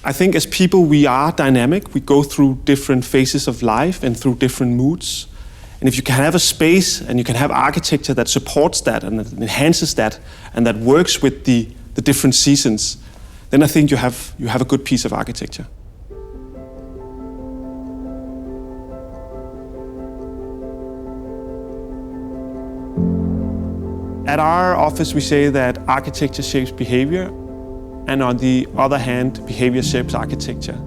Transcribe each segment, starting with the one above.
I think as people we are dynamic, we go through different phases of life and through different moods. And if you can have a space and you can have architecture that supports that and that enhances that and that works with the different seasons, then I think you have a good piece of architecture. At our office we say that architecture shapes behavior, and on the other hand, behavior shapes architecture.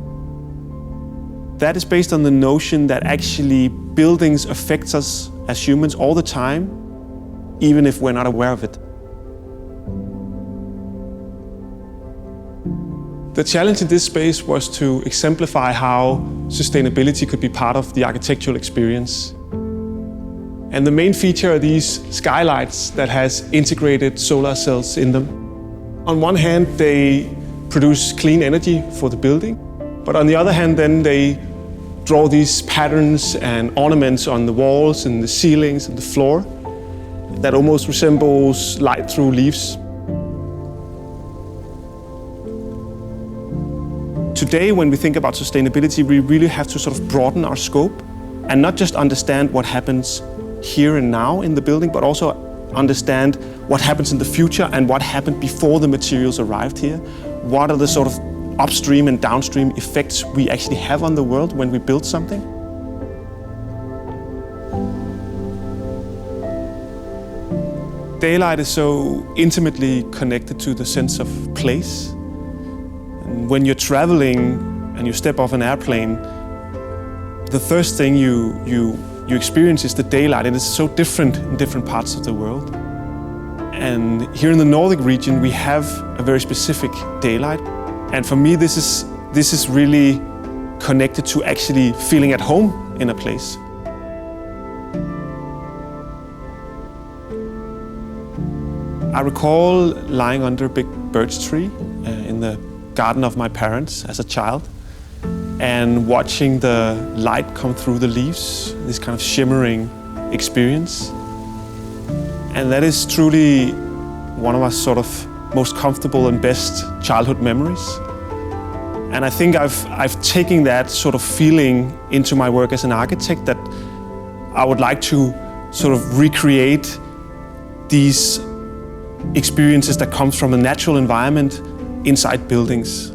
That is based on the notion that actually buildings affect us as humans all the time, even if we're not aware of it. The challenge in this space was to exemplify how sustainability could be part of the architectural experience. And the main feature are these skylights that has integrated solar cells in them. On one hand, they produce clean energy for the building, but on the other hand, then they draw these patterns and ornaments on the walls and the ceilings and the floor that almost resembles light through leaves. Today, when we think about sustainability, we really have to sort of broaden our scope and not just understand what happens here and now in the building, but also understand what happens in the future and what happened before the materials arrived here. What are the sort of upstream and downstream effects we actually have on the world when we build something? Daylight is so intimately connected to the sense of place. And when you're traveling and you step off an airplane, the first thing you experience is the daylight, and it's so different in different parts of the world. And here in the Nordic region, we have a very specific daylight. And for me, this is really connected to actually feeling at home in a place. I recall lying under a big birch tree in the garden of my parents as a child, and watching the light come through the leaves, this kind of shimmering experience. And that is truly one of my sort of most comfortable and best childhood memories. And I think I've taken that sort of feeling into my work as an architect, that I would like to sort of recreate these experiences that come from a natural environment inside buildings.